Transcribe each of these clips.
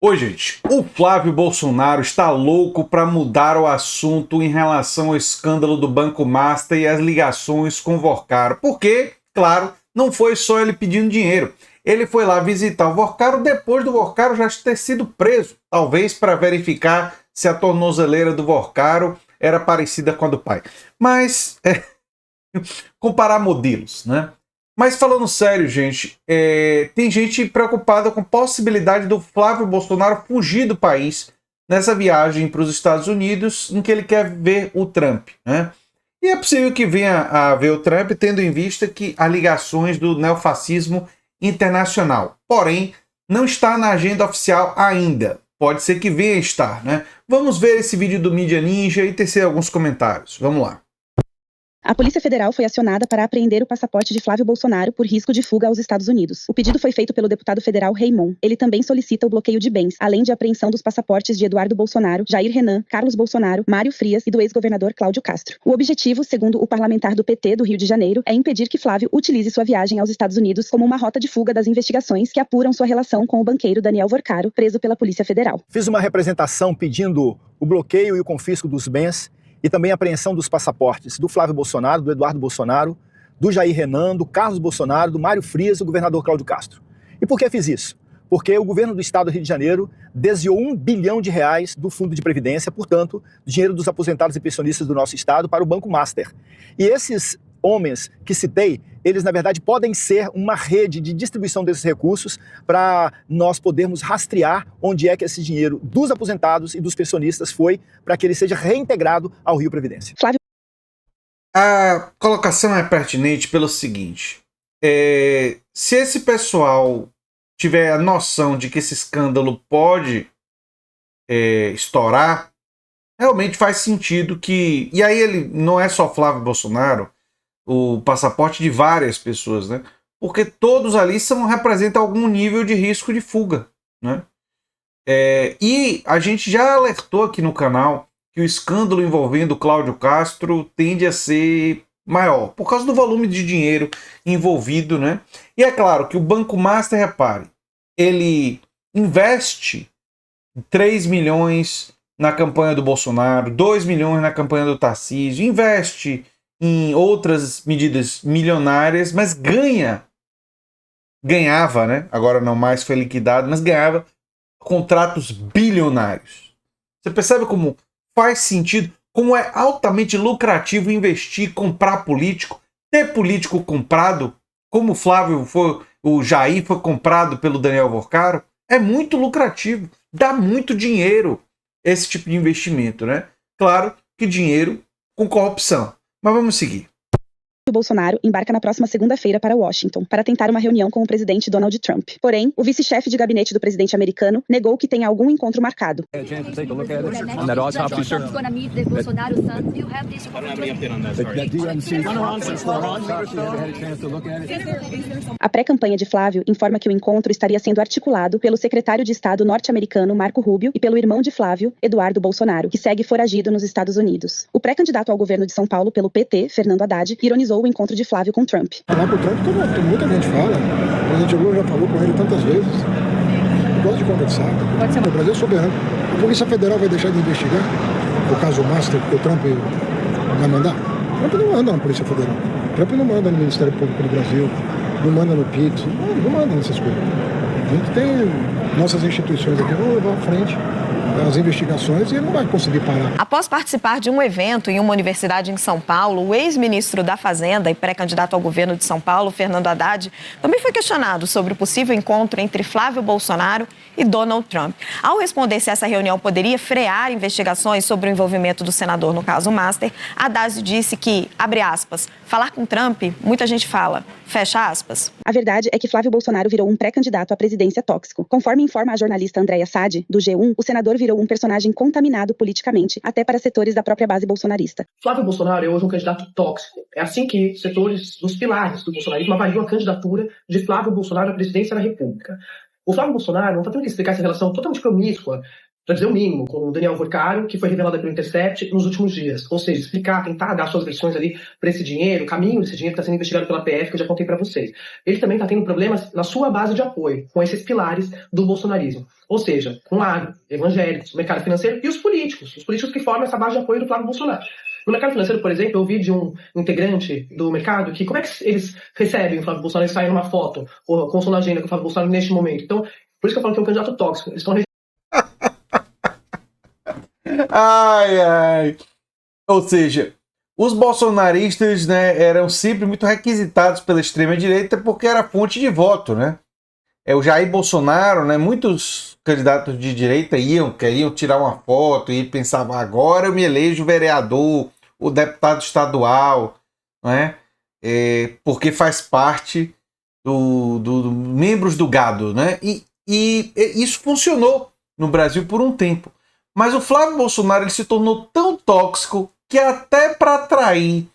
Oi, gente. O Flávio Bolsonaro está louco para mudar o assunto em relação ao escândalo do Banco Master e as ligações com o Vorcaro. Porque, claro, não foi só ele pedindo dinheiro. Ele foi lá visitar o Vorcaro depois do Vorcaro já ter sido preso. Talvez para verificar se a tornozeleira do Vorcaro era parecida com a do pai. Mas, comparar modelos, né? Mas falando sério, gente, tem gente preocupada com a possibilidade do Flávio Bolsonaro fugir do país nessa viagem para os Estados Unidos em que ele quer ver o Trump, né? E é possível que venha a ver o Trump tendo em vista que há ligações do neofascismo internacional. Porém, não está na agenda oficial ainda. Pode ser que venha a estar, né? Vamos ver esse vídeo do Mídia Ninja e tecer alguns comentários. Vamos lá. A Polícia Federal foi acionada para apreender o passaporte de Flávio Bolsonaro por risco de fuga aos Estados Unidos. O pedido foi feito pelo deputado federal Raymond. Ele também solicita o bloqueio de bens, além de apreensão dos passaportes de Eduardo Bolsonaro, Jair Renan, Carlos Bolsonaro, Mário Frias e do ex-governador Cláudio Castro. O objetivo, segundo o parlamentar do PT do Rio de Janeiro, é impedir que Flávio utilize sua viagem aos Estados Unidos como uma rota de fuga das investigações que apuram sua relação com o banqueiro Daniel Vorcaro, preso pela Polícia Federal. Fiz uma representação pedindo o bloqueio e o confisco dos bens e também a apreensão dos passaportes do Flávio Bolsonaro, do Eduardo Bolsonaro, do Jair Renan, do Carlos Bolsonaro, do Mário Frias e do governador Cláudio Castro. E por que fiz isso? Porque o governo do estado do Rio de Janeiro desviou R$1 bilhão do Fundo de Previdência, portanto, dinheiro dos aposentados e pensionistas do nosso estado para o Banco Master. E esses homens que citei, eles na verdade podem ser uma rede de distribuição desses recursos para nós podermos rastrear onde é que esse dinheiro dos aposentados e dos pensionistas foi para que ele seja reintegrado ao Rio Previdência. Flávio... A colocação é pertinente pelo seguinte, se esse pessoal tiver a noção de que esse escândalo pode estourar, realmente faz sentido que... E aí ele não é só Flávio Bolsonaro, o passaporte de várias pessoas, né? Porque todos ali representam algum nível de risco de fuga, né? E a gente já alertou aqui no canal que o escândalo envolvendo Cláudio Castro tende a ser maior, por causa do volume de dinheiro envolvido, né? E é claro que o Banco Master, repare, ele investe 3 milhões na campanha do Bolsonaro, 2 milhões na campanha do Tarcísio, investe em outras medidas milionárias, mas ganhava, né? Agora não mais, foi liquidado, mas ganhava contratos bilionários. Você percebe como faz sentido, como é altamente lucrativo investir, comprar político, ter político comprado, como o Flávio o Jair foi comprado pelo Daniel Vorcaro, é muito lucrativo, dá muito dinheiro esse tipo de investimento, né? Claro que dinheiro com corrupção. Mas vamos seguir. O Bolsonaro embarca na próxima segunda-feira para Washington para tentar uma reunião com o presidente Donald Trump. Porém, o vice-chefe de gabinete do presidente americano negou que tenha algum encontro marcado. A pré-campanha de Flávio informa que o encontro estaria sendo articulado pelo secretário de Estado norte-americano Marco Rubio e pelo irmão de Flávio, Eduardo Bolsonaro, que segue foragido nos Estados Unidos. O pré-candidato ao governo de São Paulo pelo PT, Fernando Haddad, ironizou o encontro de Flávio com Trump. Falar com o Trump, muita gente fala. O presidente Lula já falou com ele tantas vezes. Eu gosto de conversar. O Brasil é soberano. A Polícia Federal vai deixar de investigar o caso Master que o Trump vai mandar? O Trump não manda na Polícia Federal. O Trump não manda no Ministério Público do Brasil, não manda no PIT, não manda nessas coisas. A gente tem nossas instituições aqui, vão levar à frente as investigações e ele não vai conseguir parar. Após participar de um evento em uma universidade em São Paulo, o ex-ministro da Fazenda e pré-candidato ao governo de São Paulo, Fernando Haddad, também foi questionado sobre o possível encontro entre Flávio Bolsonaro e Donald Trump. Ao responder se essa reunião poderia frear investigações sobre o envolvimento do senador no caso Master, Haddad disse que, abre aspas, falar com Trump, muita gente fala, fecha aspas. A verdade é que Flávio Bolsonaro virou um pré-candidato à presidência tóxico. Conforme informa a jornalista Andréa Sade, do G1, o senador virou um personagem contaminado politicamente, até para setores da própria base bolsonarista. Flávio Bolsonaro é hoje um candidato tóxico. É assim que setores dos pilares do bolsonarismo avaliam a candidatura de Flávio Bolsonaro à presidência da República. O Flávio Bolsonaro não está tendo que explicar essa relação totalmente promíscua para dizer o mínimo, com o Daniel Vorcaro, que foi revelado pelo Intercept nos últimos dias. Ou seja, explicar, tentar dar suas versões ali para esse dinheiro, o caminho desse dinheiro que está sendo investigado pela PF, que eu já contei para vocês. Ele também está tendo problemas na sua base de apoio, com esses pilares do bolsonarismo. Ou seja, com o agro, evangélicos, o mercado financeiro e os políticos que formam essa base de apoio do Flávio Bolsonaro. No mercado financeiro, por exemplo, eu ouvi de um integrante do mercado que como é que eles recebem o Flávio Bolsonaro e saem numa foto ou com sua agenda com o Flávio Bolsonaro neste momento. Então, por isso que eu falo que é um candidato tóxico. Eles estão Ai, ai. Ou seja, os bolsonaristas, né, eram sempre muito requisitados pela extrema-direita porque era fonte de voto, né? O Jair Bolsonaro, né, muitos candidatos de direita queriam tirar uma foto e pensavam, agora eu me elejo vereador, o deputado estadual, né? Porque faz parte do membros do gado, né? E isso funcionou no Brasil por um tempo. Mas o Flávio Bolsonaro ele se tornou tão tóxico que até para atrair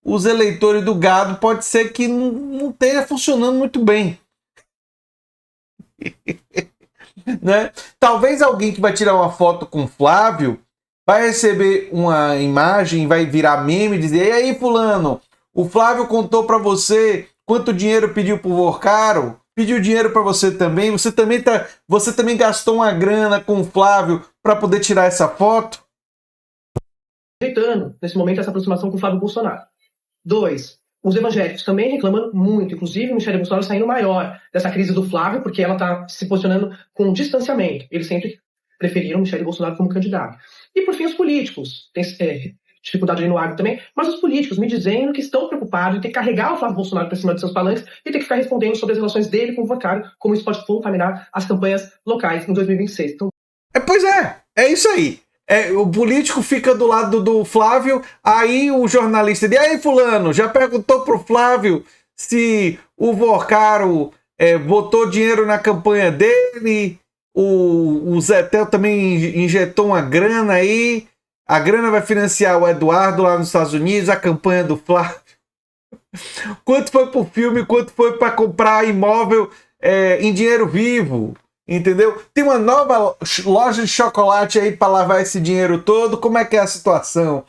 os eleitores do gado pode ser que não esteja funcionando muito bem. Né? Talvez alguém que vai tirar uma foto com o Flávio vai receber uma imagem, vai virar meme e dizer: e aí, fulano, o Flávio contou para você quanto dinheiro pediu pro Vorcaro? Pediu dinheiro para você também? Você também gastou uma grana com o Flávio para poder tirar essa foto? rejeitando, nesse momento, essa aproximação com o Flávio Bolsonaro. 2. Os evangélicos também reclamando muito, inclusive Michele Bolsonaro saindo maior dessa crise do Flávio, porque ela está se posicionando com distanciamento. Eles sempre preferiram Michele Bolsonaro como candidato. E, por fim, os políticos. Tem dificuldade aí no agro também, mas os políticos me dizendo que estão preocupados em ter que carregar o Flávio Bolsonaro para cima de seus palanques e ter que ficar respondendo sobre as relações dele com o Vorcaro, como isso pode contaminar as campanhas locais em 2026. Então, pois é isso aí. O político fica do lado do Flávio, aí o jornalista diz: e aí, fulano, já perguntou pro Flávio se o Vorcaro botou dinheiro na campanha dele, o Zetel também injetou uma grana aí, a grana vai financiar o Eduardo lá nos Estados Unidos, a campanha do Flávio. Quanto foi pro filme, quanto foi para comprar imóvel em dinheiro vivo? Entendeu? Tem uma nova loja de chocolate aí para lavar esse dinheiro todo. Como é que é a situação?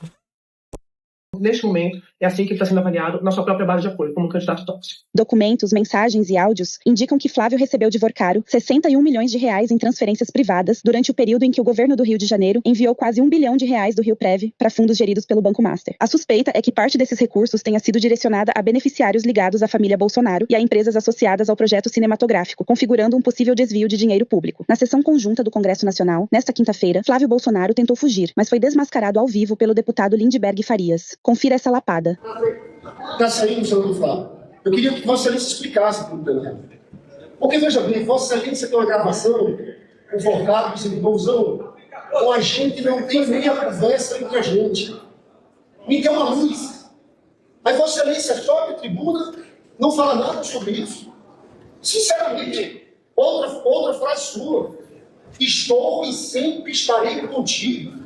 neste momento, é assim que ele está sendo avaliado na sua própria base de apoio, como um candidato tóxico. Documentos, mensagens e áudios indicam que Flávio recebeu de Vorcaro 61 milhões de reais em transferências privadas durante o período em que o governo do Rio de Janeiro enviou quase R$1 bilhão do Rio Prev para fundos geridos pelo Banco Master. A suspeita é que parte desses recursos tenha sido direcionada a beneficiários ligados à família Bolsonaro e a empresas associadas ao projeto cinematográfico, configurando um possível desvio de dinheiro público. Na sessão conjunta do Congresso Nacional, nesta quinta-feira, Flávio Bolsonaro tentou fugir, mas foi desmascarado ao vivo pelo deputado Lindbergh Farias. Confira essa lapada. Está saindo, senhor do Flávio. Eu queria que Vossa Excelência explicasse para o plenário. Porque, veja bem, Vossa Excelência tem uma gravação, com Vorcaro, com a gente não tem meia conversa entre a gente. Me dê uma luz. Aí Vossa Excelência sobe a tribuna, não fala nada sobre isso. Sinceramente, outra frase sua. Estou e sempre estarei contigo.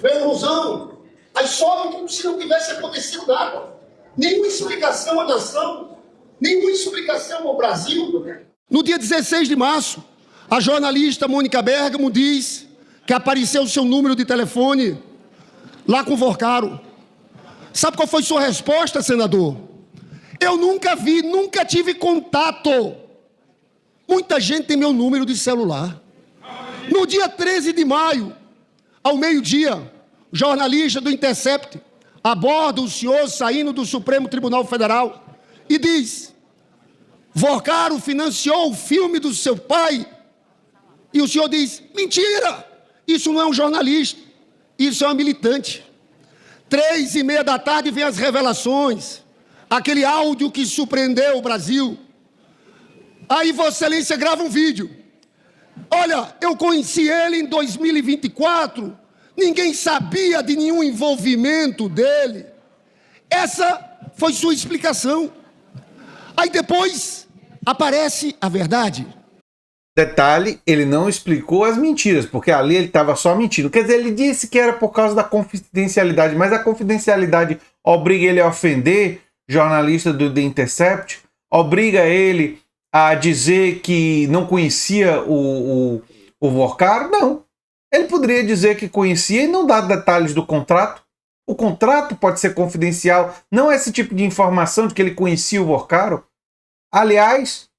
Meu ilusão. Aí sobe como se não tivesse acontecido nada. Nenhuma explicação à nação, nenhuma explicação ao Brasil. No dia 16 de março, a jornalista Mônica Bergamo diz que apareceu o seu número de telefone lá com o Vorcaro. Sabe qual foi sua resposta, senador? Eu nunca vi, nunca tive contato. Muita gente tem meu número de celular. No dia 13 de maio, ao meio-dia, jornalista do Intercept aborda o senhor saindo do Supremo Tribunal Federal e diz: Vorcaro financiou o filme do seu pai. E o senhor diz: mentira, isso não é um jornalista, isso é uma militante. 3h30 da tarde vem as revelações, aquele áudio que surpreendeu o Brasil. Aí Vossa Excelência grava um vídeo. Olha, eu conheci ele em 2024, ninguém sabia de nenhum envolvimento dele. Essa foi sua explicação. Aí depois aparece a verdade. Detalhe, ele não explicou as mentiras, porque ali ele estava só mentindo. Quer dizer, ele disse que era por causa da confidencialidade, mas a confidencialidade obriga ele a ofender jornalista do The Intercept, obriga ele a dizer que não conhecia o o Vorcaro? Não. Ele poderia dizer que conhecia e não dar detalhes do contrato. O contrato pode ser confidencial. Não é esse tipo de informação de que ele conhecia o Vorcaro. Aliás,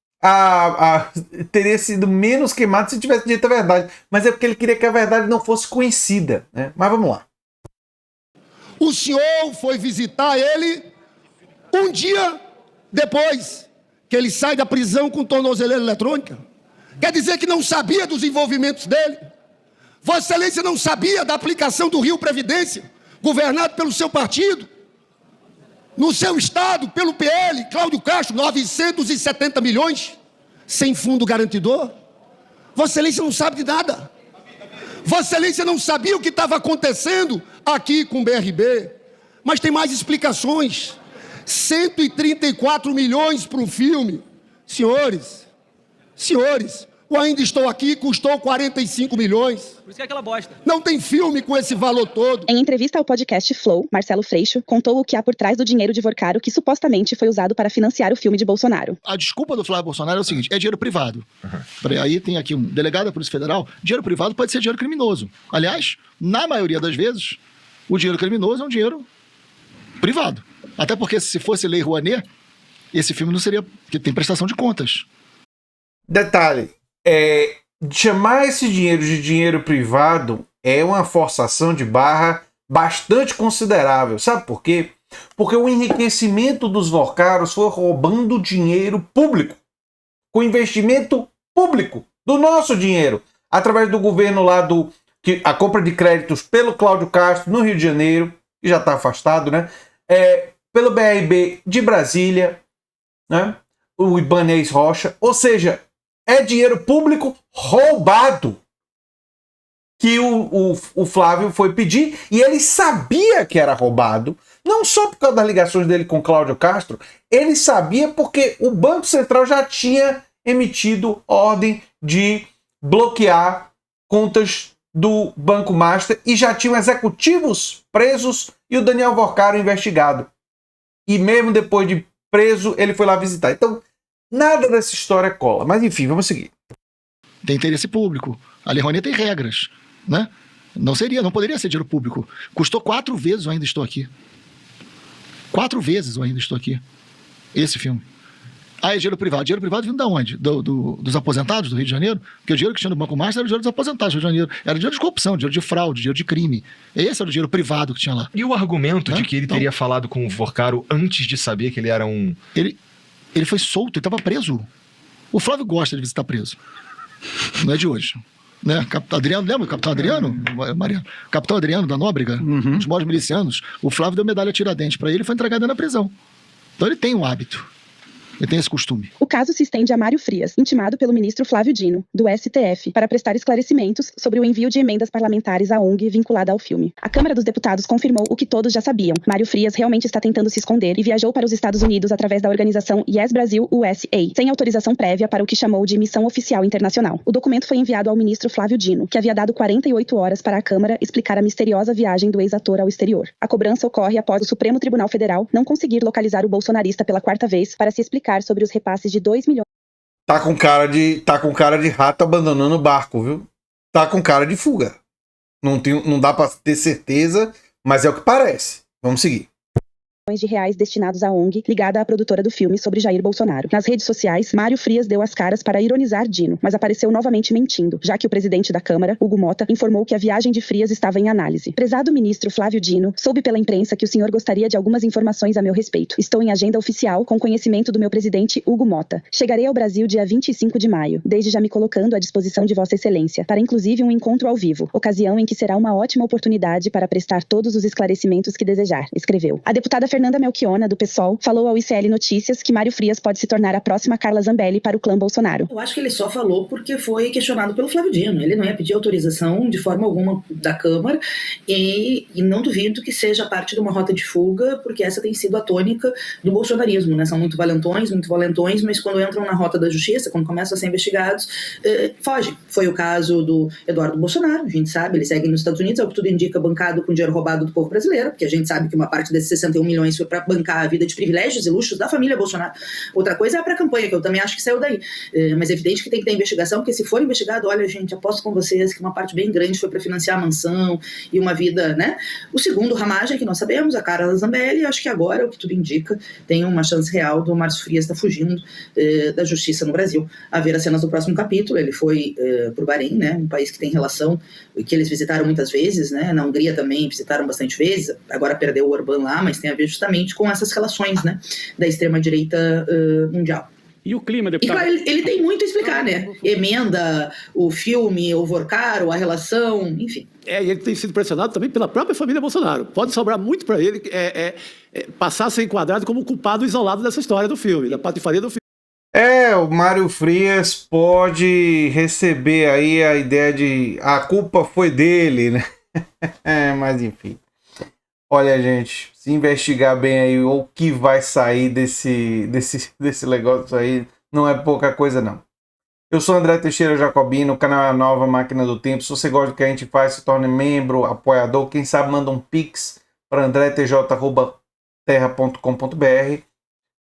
teria sido menos queimado se tivesse dito a verdade. Mas é porque ele queria que a verdade não fosse conhecida, né? Mas vamos lá. O senhor foi visitar ele um dia depois que ele sai da prisão com tornozeleira eletrônica. Quer dizer que não sabia dos envolvimentos dele? Vossa Excelência não sabia da aplicação do Rio Previdência, governado pelo seu partido? No seu estado, pelo PL, Cláudio Castro, 970 milhões, sem fundo garantidor? Vossa Excelência não sabe de nada. Vossa Excelência não sabia o que estava acontecendo aqui com o BRB. Mas tem mais explicações. 134 milhões para o filme. Senhores, o Ainda Estou Aqui custou 45 milhões. Por isso que é aquela bosta. Não tem filme com esse valor todo. Em entrevista ao podcast Flow, Marcelo Freixo contou o que há por trás do dinheiro de Vorcaro que supostamente foi usado para financiar o filme de Bolsonaro. A desculpa do Flávio Bolsonaro é o seguinte, é dinheiro privado. Aí tem aqui um delegado da Polícia Federal, dinheiro privado pode ser dinheiro criminoso. Aliás, na maioria das vezes, o dinheiro criminoso é um dinheiro privado. Até porque se fosse Lei Rouanet, esse filme não seria, porque tem prestação de contas. Detalhe, chamar esse dinheiro de dinheiro privado é uma forçação de barra bastante considerável. Sabe por quê? Porque o enriquecimento dos Vorcaros foi roubando dinheiro público, com investimento público, do nosso dinheiro, através do governo lá a compra de créditos pelo Cláudio Castro no Rio de Janeiro, que já está afastado, né? Pelo BRB de Brasília, né? O Ibanez Rocha, ou seja, é dinheiro público roubado que o Flávio foi pedir, e ele sabia que era roubado, não só por causa das ligações dele com Cláudio Castro, ele sabia porque o Banco Central já tinha emitido ordem de bloquear contas do Banco Master e já tinham executivos presos e o Daniel Vorcaro investigado. E mesmo depois de preso, ele foi lá visitar. Então, nada dessa história cola. Mas enfim, vamos seguir. Tem interesse público. A Lei Rouanet tem regras, né? Não poderia ser dinheiro público. Custou 4 vezes o Ainda Estou Aqui. 4 vezes o Ainda Estou Aqui. Esse filme. É dinheiro privado. Dinheiro privado vindo de onde? Dos aposentados do Rio de Janeiro? Porque o dinheiro que tinha no Banco Master era o dinheiro dos aposentados do Rio de Janeiro. Era dinheiro de corrupção, dinheiro de fraude, dinheiro de crime. Esse era o dinheiro privado que tinha lá. E o argumento de que ele teria falado com o Vorcaro antes de saber que ele era um... Ele foi solto, ele estava preso. O Flávio gosta de visitar preso. Não é de hoje. Né? Adriano, lembra do Capitão Adriano? Mariano? Capitão Adriano da Nóbrega, dos maiores milicianos. O Flávio deu medalha Tiradentes para ele e foi entregado na prisão. Então ele tem um hábito. Ele tem esse costume. O caso se estende a Mário Frias, intimado pelo ministro Flávio Dino, do STF, para prestar esclarecimentos sobre o envio de emendas parlamentares à ONG vinculada ao filme. A Câmara dos Deputados confirmou o que todos já sabiam. Mário Frias realmente está tentando se esconder e viajou para os Estados Unidos através da organização Yes Brasil USA, sem autorização prévia para o que chamou de missão oficial internacional. O documento foi enviado ao ministro Flávio Dino, que havia dado 48 horas para a Câmara explicar a misteriosa viagem do ex-ator ao exterior. A cobrança ocorre após o Supremo Tribunal Federal não conseguir localizar o bolsonarista pela 4ª vez para se explicar sobre os repasses de 2 milhões. Tá com cara de rato abandonando o barco, viu? Tá com cara de fuga. Não dá pra ter certeza, mas é o que parece. Vamos seguir. De reais destinados à ONG, ligada à produtora do filme sobre Jair Bolsonaro. Nas redes sociais, Mário Frias deu as caras para ironizar Dino, mas apareceu novamente mentindo, já que o presidente da Câmara, Hugo Mota, informou que a viagem de Frias estava em análise. Prezado ministro Flávio Dino, soube pela imprensa que o senhor gostaria de algumas informações a meu respeito. Estou em agenda oficial com conhecimento do meu presidente Hugo Mota. Chegarei ao Brasil dia 25 de maio, desde já me colocando à disposição de Vossa Excelência, para inclusive um encontro ao vivo, ocasião em que será uma ótima oportunidade para prestar todos os esclarecimentos que desejar, escreveu. A deputada Fernanda Melchiona, do PSOL, falou ao ICL Notícias que Mário Frias pode se tornar a próxima Carla Zambelli para o clã Bolsonaro. Eu acho que ele só falou porque foi questionado pelo Flávio Dino. Ele não ia pedir autorização de forma alguma da Câmara e não duvido que seja parte de uma rota de fuga, porque essa tem sido a tônica do bolsonarismo, né? São muito valentões, mas quando entram na rota da justiça, quando começam a ser investigados, fogem. Foi o caso do Eduardo Bolsonaro, a gente sabe, ele segue nos Estados Unidos, é o que tudo indica, bancado com dinheiro roubado do povo brasileiro, porque a gente sabe que uma parte desses 61 milhões milhões foi para bancar a vida de privilégios e luxos da família Bolsonaro. Outra coisa é a pré-campanha, que eu também acho que saiu daí. Mas é evidente que tem que ter investigação, porque se for investigado, olha, gente, aposto com vocês que uma parte bem grande foi para financiar a mansão e uma vida, né? O segundo, Ramagem, que nós sabemos, a Carla Zambelli, acho que agora, o que tudo indica, tem uma chance real do Márcio Frias estar fugindo da justiça no Brasil. A ver as cenas do próximo capítulo, ele foi para o Bahrein, né? Um país que tem relação, que eles visitaram muitas vezes, né? Na Hungria também visitaram bastante vezes, agora perdeu o Orbán lá, mas tem a ver justamente com essas relações, né? Da extrema-direita mundial. E o clima, deputado? E claro, ele tem muito a explicar, né? Emenda, o filme, o Vorcaro, a relação, enfim. E ele tem sido pressionado também pela própria família Bolsonaro. Pode sobrar muito para ele passar a ser enquadrado como culpado isolado dessa história do filme, da patifaria do filme. O Mário Frias pode receber aí a ideia de a culpa foi dele, né? Mas enfim. Olha, gente, se investigar bem aí o que vai sair desse negócio aí, não é pouca coisa, não. Eu sou André Teixeira Jacobino, o canal é a Nova Máquina do Tempo. Se você gosta do que a gente faz, se torne membro, apoiador. Quem sabe manda um pix para andretj@terra.com.br.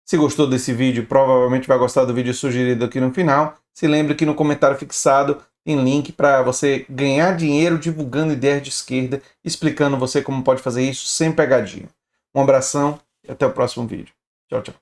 Se gostou desse vídeo, provavelmente vai gostar do vídeo sugerido aqui no final. Se lembre que no comentário fixado tem link para você ganhar dinheiro divulgando ideias de esquerda, explicando você como pode fazer isso sem pegadinha. Um abração e até o próximo vídeo. Tchau, tchau.